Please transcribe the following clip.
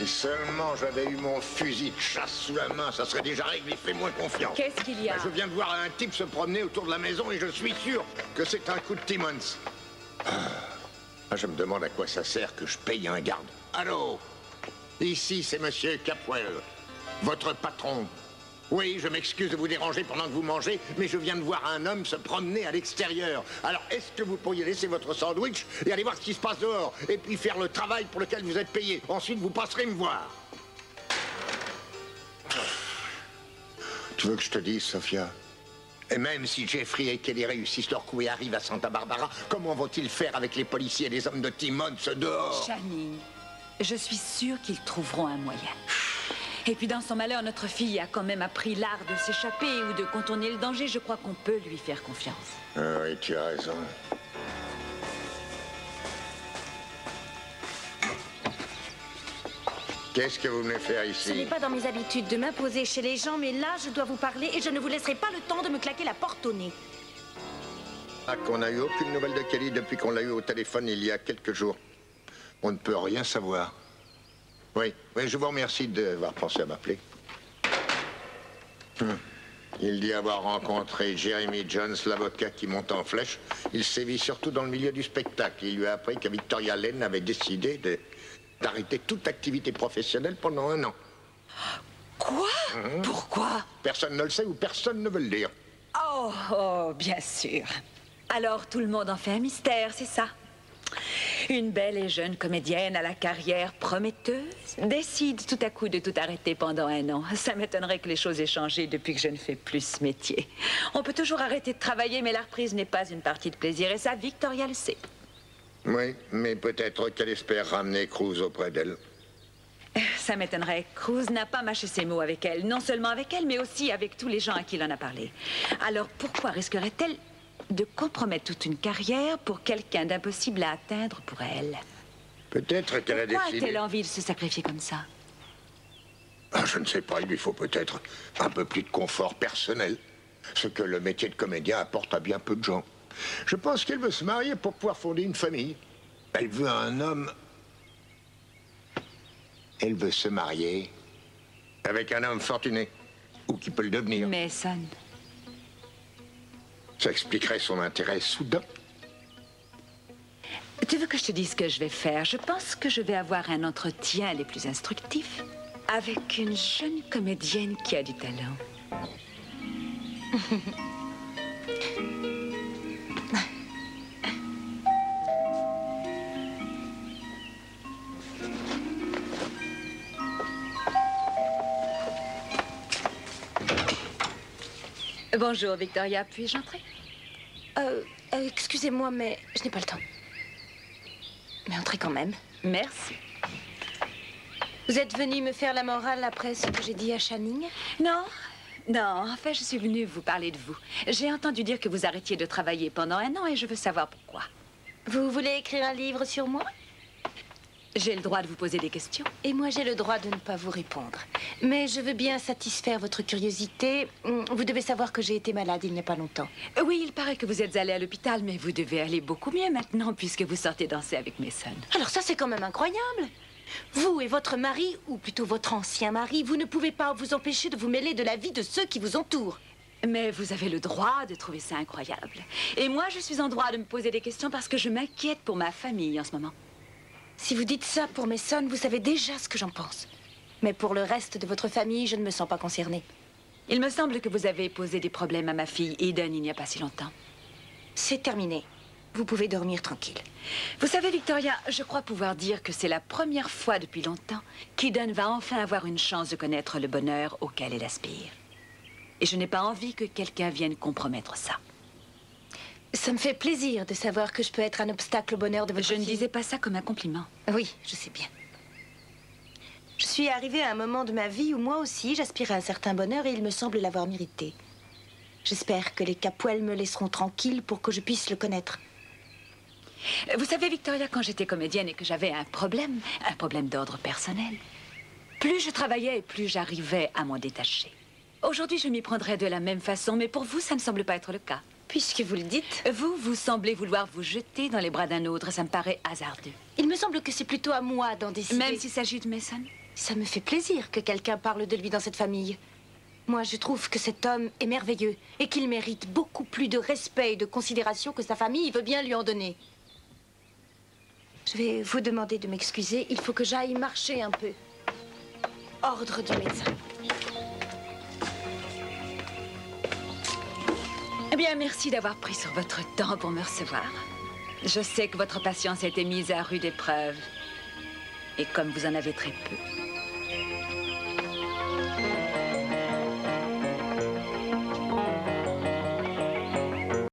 Et seulement j'avais eu mon fusil de chasse sous la main, ça serait déjà réglé, fais-moi confiance. Qu'est-ce qu'il y a? Je viens de voir un type se promener autour de la maison et je suis sûr que c'est un coup de Timmons. Je me demande à quoi ça sert que je paye un garde. Allô? Ici, c'est Monsieur Capwell, votre patron. Oui, je m'excuse de vous déranger pendant que vous mangez, mais je viens de voir un homme se promener à l'extérieur. Alors, est-ce que vous pourriez laisser votre sandwich et aller voir ce qui se passe dehors, et puis faire le travail pour lequel vous êtes payé? Ensuite, vous passerez me voir. Tu veux que je te dise, Sophia? Et même si Jeffrey et Kelly réussissent leur coup et arrivent à Santa Barbara, comment vont-ils faire avec les policiers et les hommes de Timmons dehors? Channing, je suis sûre qu'ils trouveront un moyen. Et puis dans son malheur, notre fille a quand même appris l'art de s'échapper ou de contourner le danger. Je crois qu'on peut lui faire confiance. Ah oui, tu as raison. Qu'est-ce que vous venez faire ici? Ce n'est pas dans mes habitudes de m'imposer chez les gens, mais là, je dois vous parler et je ne vous laisserai pas le temps de me claquer la porte au nez. Ah, qu'on n'a eu aucune nouvelle de Kelly depuis qu'on l'a eu au téléphone il y a quelques jours. On ne peut rien savoir. Oui, je vous remercie d'avoir pensé à m'appeler. Il dit avoir rencontré Jeremy Jones, l'avocat qui monte en flèche. Il sévit surtout dans le milieu du spectacle. Il lui a appris que Victoria Lane avait décidé d'arrêter toute activité professionnelle pendant 1 an. Quoi? Pourquoi? Personne ne le sait ou personne ne veut le dire. Oh, bien sûr. Alors tout le monde en fait un mystère, c'est ça? Une belle et jeune comédienne à la carrière prometteuse décide tout à coup de tout arrêter pendant 1 an. Ça m'étonnerait que les choses aient changé depuis que je ne fais plus ce métier. On peut toujours arrêter de travailler, mais la reprise n'est pas une partie de plaisir. Et ça, Victoria le sait. Oui, mais peut-être qu'elle espère ramener Cruz auprès d'elle. Ça m'étonnerait. Cruz n'a pas mâché ses mots avec elle. Non seulement avec elle, mais aussi avec tous les gens à qui il en a parlé. Alors pourquoi risquerait-elle de compromettre toute une carrière pour quelqu'un d'impossible à atteindre pour elle? Peut-être qu'elle a Pourquoi décidé... a-t-elle envie de se sacrifier comme ça? Je ne sais pas, il lui faut peut-être un peu plus de confort personnel. Ce que le métier de comédien apporte à bien peu de gens. Je pense qu'elle veut se marier pour pouvoir fonder une famille. Elle veut un homme... Elle veut se marier avec un homme fortuné, ou qui peut le devenir. Mason. Ça expliquerait son intérêt soudain. Tu veux que je te dise ce que je vais faire? Je pense que je vais avoir un entretien les plus instructifs avec une jeune comédienne qui a du talent. Bonjour, Victoria. Puis-je entrer? Excusez-moi, mais je n'ai pas le temps. Mais entrez quand même. Merci. Vous êtes venu me faire la morale après ce que j'ai dit à Channing? Non, en fait, je suis venue vous parler de vous. J'ai entendu dire que vous arrêtiez de travailler pendant 1 an et je veux savoir pourquoi. Vous voulez écrire un livre sur moi? J'ai le droit de vous poser des questions. Et moi, j'ai le droit de ne pas vous répondre. Mais je veux bien satisfaire votre curiosité. Vous devez savoir que j'ai été malade il n'y a pas longtemps. Oui, il paraît que vous êtes allé à l'hôpital, mais vous devez aller beaucoup mieux maintenant puisque vous sortez danser avec Mason. Alors ça, c'est quand même incroyable. Vous et votre mari, ou plutôt votre ancien mari, vous ne pouvez pas vous empêcher de vous mêler de la vie de ceux qui vous entourent. Mais vous avez le droit de trouver ça incroyable. Et moi, je suis en droit de me poser des questions parce que je m'inquiète pour ma famille en ce moment. Si vous dites ça pour Mason, vous savez déjà ce que j'en pense. Mais pour le reste de votre famille, je ne me sens pas concernée. Il me semble que vous avez posé des problèmes à ma fille Eden il n'y a pas si longtemps. C'est terminé. Vous pouvez dormir tranquille. Vous savez, Victoria, je crois pouvoir dire que c'est la première fois depuis longtemps qu'Eden va enfin avoir une chance de connaître le bonheur auquel elle aspire. Et je n'ai pas envie que quelqu'un vienne compromettre ça. Ça me fait plaisir de savoir que je peux être un obstacle au bonheur de votre fille. Je ne disais pas ça comme un compliment. Oui, je sais bien. Je suis arrivée à un moment de ma vie où moi aussi j'aspirais à un certain bonheur et il me semble l'avoir mérité. J'espère que les Capwell me laisseront tranquille pour que je puisse le connaître. Vous savez, Victoria, quand j'étais comédienne et que j'avais un problème d'ordre personnel, plus je travaillais et plus j'arrivais à m'en détacher. Aujourd'hui, je m'y prendrais de la même façon, mais pour vous, ça ne semble pas être le cas. Puisque vous le dites. Vous semblez vouloir vous jeter dans les bras d'un autre. Ça me paraît hasardeux. Il me semble que c'est plutôt à moi d'en décider. Même s'il s'agit de Mason? Ça me fait plaisir que quelqu'un parle de lui dans cette famille. Moi, je trouve que cet homme est merveilleux et qu'il mérite beaucoup plus de respect et de considération que sa famille veut bien lui en donner. Je vais vous demander de m'excuser. Il faut que j'aille marcher un peu. Ordre du médecin. Eh bien, merci d'avoir pris sur votre temps pour me recevoir. Je sais que votre patience a été mise à rude épreuve. Et comme vous en avez très peu,